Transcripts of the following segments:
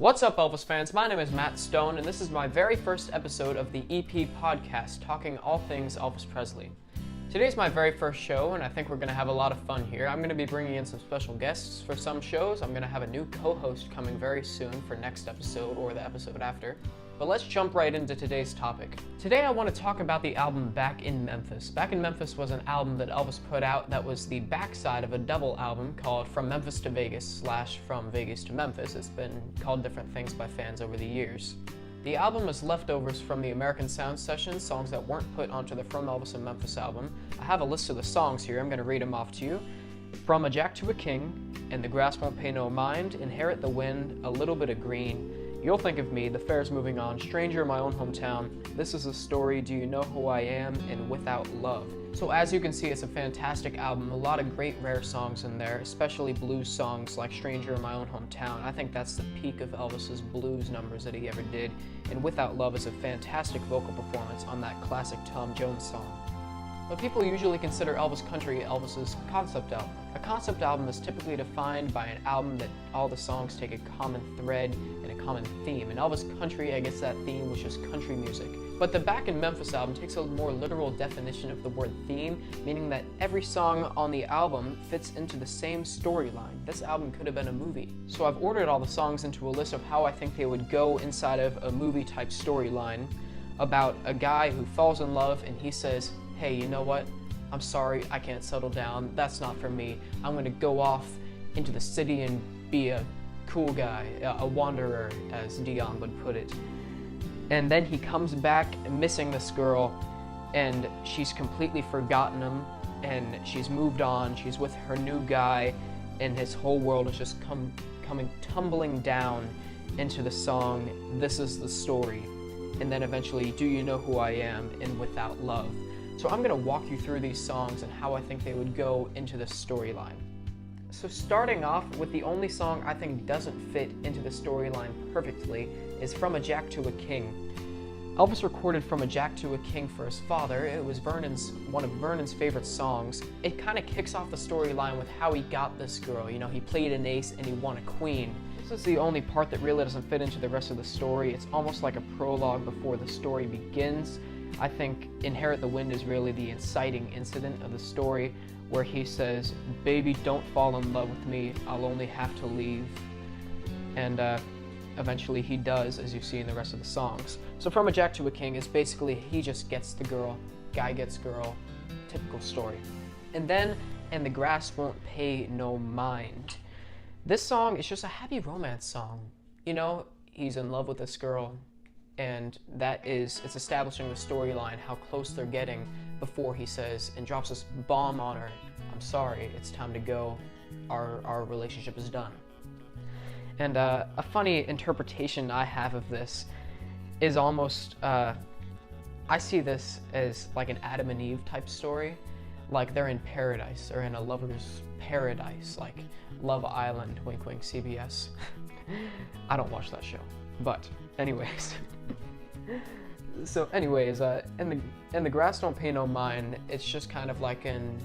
What's up, Elvis fans? My name is Matt Stone, and this is my very first episode of the EP podcast, talking all things Elvis Presley. Today's my very first show, and I think we're going to have a lot of fun here. I'm going to be bringing in some special guests for some shows. I'm going to have a new co-host coming very soon for next episode or the episode after. But let's jump right into today's topic. Today I want to talk about the album Back in Memphis. Back in Memphis was an album that Elvis put out that was the backside of a double album called From Memphis to Vegas / From Vegas to Memphis. It's been called different things by fans over the years. The album is leftovers from the American Sound Sessions, songs that weren't put onto the From Elvis in Memphis album. I have a list of the songs here. I'm going to read them off to you. From a Jack to a King, And the Grass Won't Pay No Mind, Inherit the Wind, A Little Bit of Green, You'll Think of Me, The Fair's Moving On, Stranger in My Own Hometown, This Is a Story, Do You Know Who I Am, and Without Love. So as you can see, it's a fantastic album, a lot of great rare songs in there, especially blues songs like Stranger in My Own Hometown. I think that's the peak of Elvis's blues numbers that he ever did, and Without Love is a fantastic vocal performance on that classic Tom Jones song. But people usually consider Elvis Country Elvis's concept album. A concept album is typically defined by an album that all the songs take a common thread and a common theme. In Elvis Country, I guess that theme was just country music. But the Back in Memphis album takes a more literal definition of the word theme, meaning that every song on the album fits into the same storyline. This album could have been a movie. So I've ordered all the songs into a list of how I think they would go inside of a movie-type storyline about a guy who falls in love and he says, hey, you know what? I'm sorry, I can't settle down. That's not for me. I'm gonna go off into the city and be a cool guy, a wanderer, as Dion would put it. And then he comes back missing this girl, and she's completely forgotten him, and she's moved on, she's with her new guy, and his whole world is just coming tumbling down into the song, This Is the Story, and then eventually, Do You Know Who I Am, and Without Love. So I'm going to walk you through these songs and how I think they would go into this storyline. So starting off with the only song I think doesn't fit into the storyline perfectly is From a Jack to a King. Elvis recorded From a Jack to a King for his father. It was one of Vernon's favorite songs. It kind of kicks off the storyline with how he got this girl. You know, he played an ace and he won a queen. This is the only part that really doesn't fit into the rest of the story. It's almost like a prologue before the story begins. I think Inherit the Wind is really the inciting incident of the story, where he says, baby, don't fall in love with me, I'll only have to leave. And eventually he does, as you see in the rest of the songs. So From a Jack to a King is basically he just gets the girl, guy gets girl, typical story. And then, And the Grass Won't Pay No Mind. This song is just a happy romance song. You know, he's in love with this girl, and it's establishing the storyline, how close they're getting before he says and drops this bomb on her, I'm sorry, it's time to go, our relationship is done. And a funny interpretation I have of this is almost, I see this as like an Adam and Eve type story, like they're in paradise, or in a lover's paradise, like Love Island, wink wink CBS. I don't watch that show, but anyways. So anyways, and the Grass Don't Pay No Mind, it's just kind of like an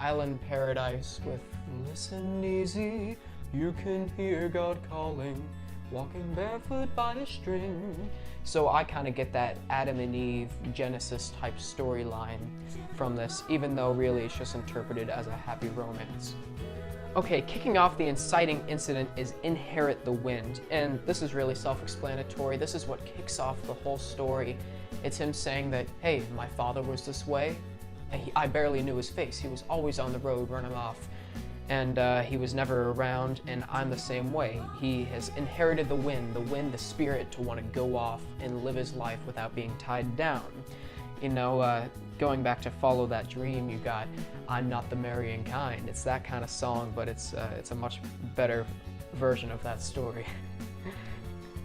island paradise with listen easy, you can hear God calling, walking barefoot by a string. So I kind of get that Adam and Eve Genesis type storyline from this, even though really it's just interpreted as a happy romance. Okay, kicking off the inciting incident is Inherit the Wind, and this is really self-explanatory. This is what kicks off the whole story. It's him saying that, hey, my father was this way, and I barely knew his face. He was always on the road running off, and he was never around, and I'm the same way. He has inherited the wind, the spirit to want to go off and live his life without being tied down. You know, going back to Follow That Dream, you got I'm Not the Marrying Kind. It's that kind of song, but it's a much better version of that story.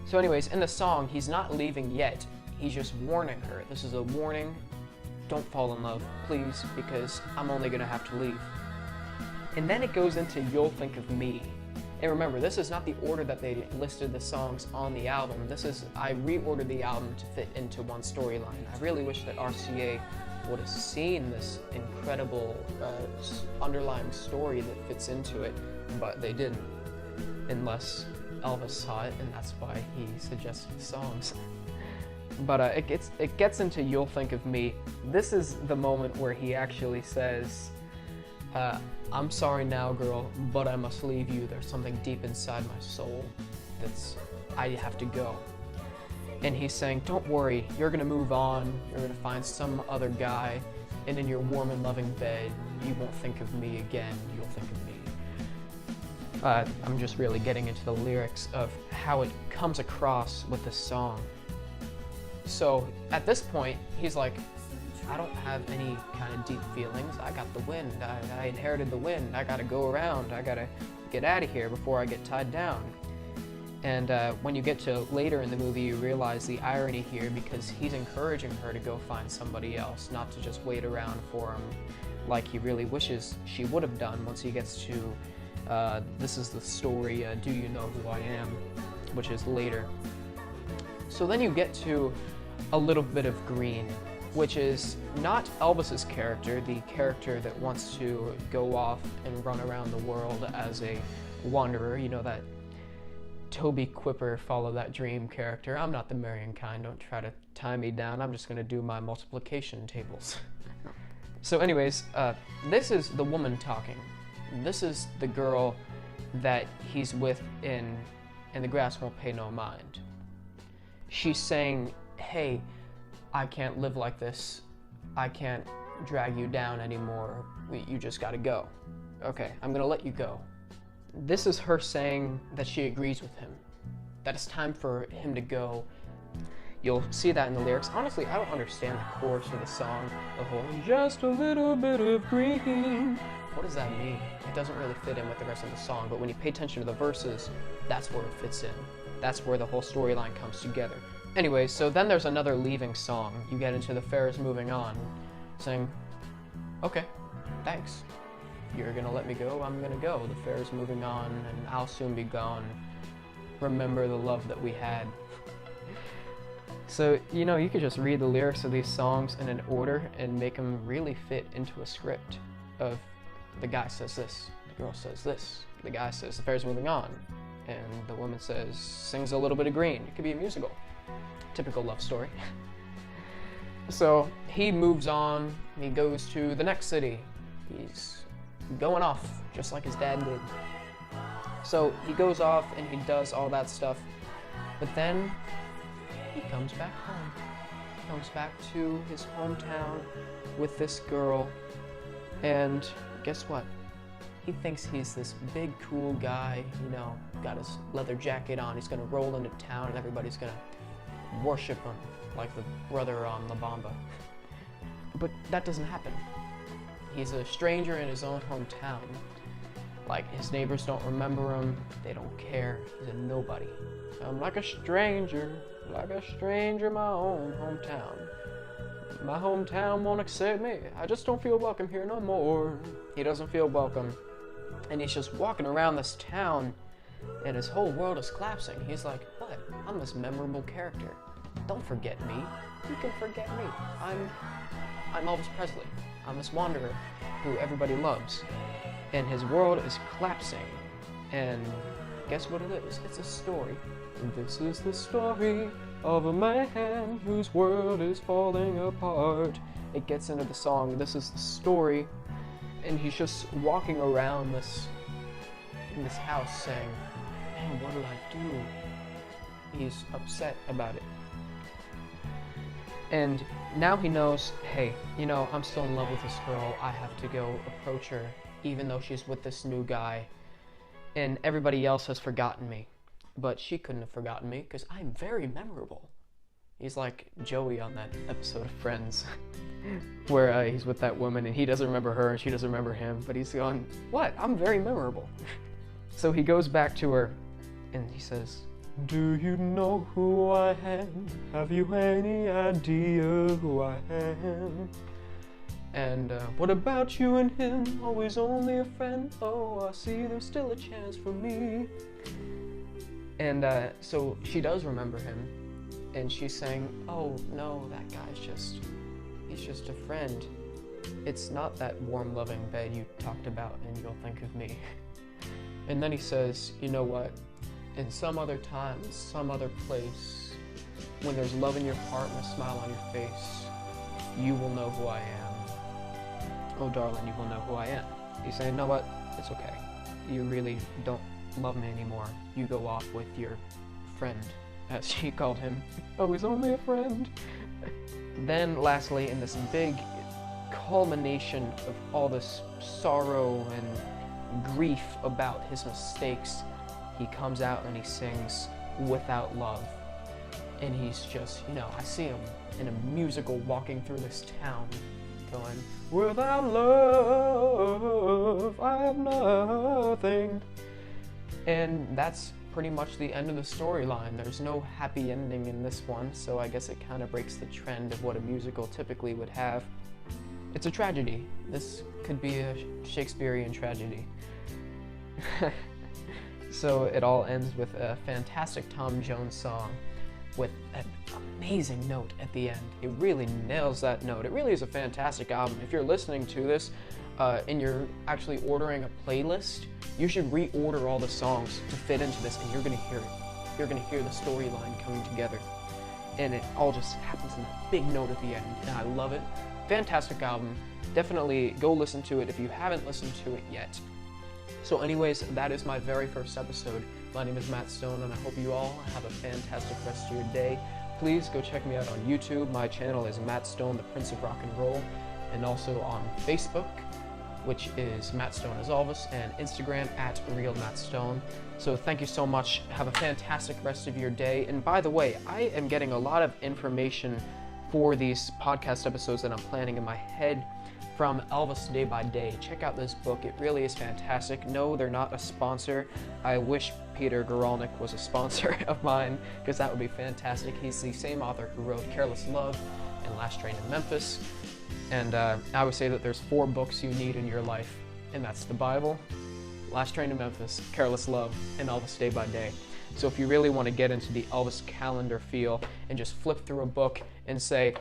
So anyways, in the song, he's not leaving yet. He's just warning her. This is a warning. Don't fall in love, please, because I'm only going to have to leave. And then it goes into You'll Think of Me. And remember, this is not the order that they listed the songs on the album. I reordered the album to fit into one storyline. I really wish that RCA would have seen this incredible underlying story that fits into it, but they didn't, unless Elvis saw it, and that's why he suggested the songs. But it gets into You'll Think of Me. This is the moment where he actually says, I'm sorry now, girl, but I must leave you. There's something deep inside my soul I have to go. And he's saying, don't worry, you're gonna move on, you're gonna find some other guy, and in your warm and loving bed, you won't think of me again, you'll think of me. I'm just really getting into the lyrics of how it comes across with this song. So at this point, he's like, I don't have any kind of deep feelings. I got the wind. I inherited the wind. I gotta go around. I gotta get out of here before I get tied down. And when you get to later in the movie, you realize the irony here, because he's encouraging her to go find somebody else, not to just wait around for him like he really wishes she would have done once he gets to this is the story, Do You Know Who I Am, which is later. So then you get to a little bit of green, which is not Elvis's character, the character that wants to go off and run around the world as a wanderer. You know, that Toby Quipper, Follow That Dream character. I'm not the Marion kind, don't try to tie me down, I'm just gonna do my multiplication tables. So anyways, this is the woman talking. This is the girl that he's with in The Grass Won't Pay No Mind. She's saying, hey, I can't live like this. I can't drag you down anymore. You just gotta go. Okay, I'm gonna let you go. This is her saying that she agrees with him, that it's time for him to go. You'll see that in the lyrics. Honestly, I don't understand the chorus of the song, the whole just a little bit of green. What does that mean? It doesn't really fit in with the rest of the song, but when you pay attention to the verses, that's where it fits in. That's where the whole storyline comes together. Anyway, so then there's another leaving song. You get into The Fair Is Moving On, saying, okay, thanks. You're gonna let me go, I'm gonna go. The fair is moving on, and I'll soon be gone. Remember the love that we had. So, you know, you could just read the lyrics of these songs in an order and make them really fit into a script of the guy says this, the girl says this, the guy says the fair's moving on, and the woman says, sings a little bit of green. It could be a musical. Typical love story. So he moves on, he goes to the next city. He's going off, just like his dad did. So he goes off and he does all that stuff, but then he comes back home. He comes back to his hometown with this girl, and guess what? He thinks he's this big, cool guy, you know, got his leather jacket on. He's gonna roll into town and everybody's gonna worship him like the brother on La Bamba. But that doesn't happen. He's a stranger in his own hometown. Like, his neighbors don't remember him, they don't care, he's a nobody. I'm like a stranger in my own hometown. My hometown won't accept me, I just don't feel welcome here no more. He doesn't feel welcome, and he's just walking around this town, and his whole world is collapsing. He's like, what? I'm this memorable character. Don't forget me. You can forget me. I'm Elvis Presley. I'm this wanderer who everybody loves. And his world is collapsing. And guess what it is? It's a story. This is the story of a man whose world is falling apart. It gets into the song, this is the story. And he's just walking around in this house saying, man, what did I do? He's upset about it. And now he knows, hey, you know, I'm still in love with this girl. I have to go approach her, even though she's with this new guy. And everybody else has forgotten me. But she couldn't have forgotten me, because I'm very memorable. He's like Joey on that episode of Friends, where he's with that woman, and he doesn't remember her, and she doesn't remember him, but he's going, what? I'm very memorable. So he goes back to her, and he says, do you know who I am? Have you any idea who I am? And what about you and him? Always only a friend. Oh, I see there's still a chance for me. And so she does remember him, and she's saying, oh no, that guy's he's just a friend. It's not that warm, loving bed you talked about, and you'll think of me. And then he says, you know what? in some other time, some other place, when there's love in your heart and a smile on your face, you will know who I am. Oh, darling, you will know who I am. You say, no, what? It's okay. You really don't love me anymore. You go off with your friend, as she called him. Oh, he's only a friend. Then, lastly, in this big culmination of all this sorrow and grief about his mistakes, he comes out and he sings Without Love. And he's just, I see him in a musical walking through this town going, without love, I have nothing. And that's pretty much the end of the storyline. There's no happy ending in this one, so I guess it kind of breaks the trend of what a musical typically would have. It's a tragedy. This could be a Shakespearean tragedy. So it all ends with a fantastic Tom Jones song with an amazing note at the end. It really nails that note. It really is a fantastic album. If you're listening to this and you're actually ordering a playlist, you should reorder all the songs to fit into this, and you're gonna hear it. You're gonna hear the storyline coming together. And it all just happens in that big note at the end, and I love it. Fantastic album. Definitely go listen to it if you haven't listened to it yet. So anyways, that is my very first episode. My name is Matt Stone, and I hope you all have a fantastic rest of your day. Please go check me out on YouTube. My channel is Matt Stone, the Prince of Rock and Roll, and also on Facebook, which is Matt Stone as Elvis, and Instagram at Real Matt Stone. So thank you so much. Have a fantastic rest of your day. And by the way, I am getting a lot of information for these podcast episodes that I'm planning in my head from Elvis Day by Day. Check out this book. It really is fantastic. No, they're not a sponsor. I wish Peter Guralnick was a sponsor of mine, because that would be fantastic. He's the same author who wrote Careless Love and Last Train to Memphis. And I would say that there's 4 books you need in your life, and that's the Bible, Last Train to Memphis, Careless Love, and Elvis Day by Day. So if you really want to get into the Elvis calendar feel and just flip through a book and say,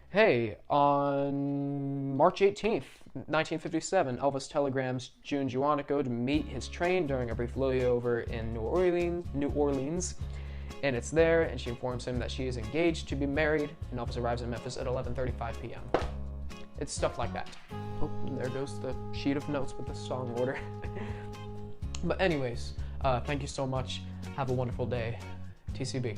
hey, on March 18th, 1957, Elvis telegrams June Juanico to meet his train during a brief layover in New Orleans. And it's there, and she informs him that she is engaged to be married, and Elvis arrives in Memphis at 11:35 p.m. It's stuff like that. Oh, and there goes the sheet of notes with the song order. But anyways, thank you so much. Have a wonderful day. TCB.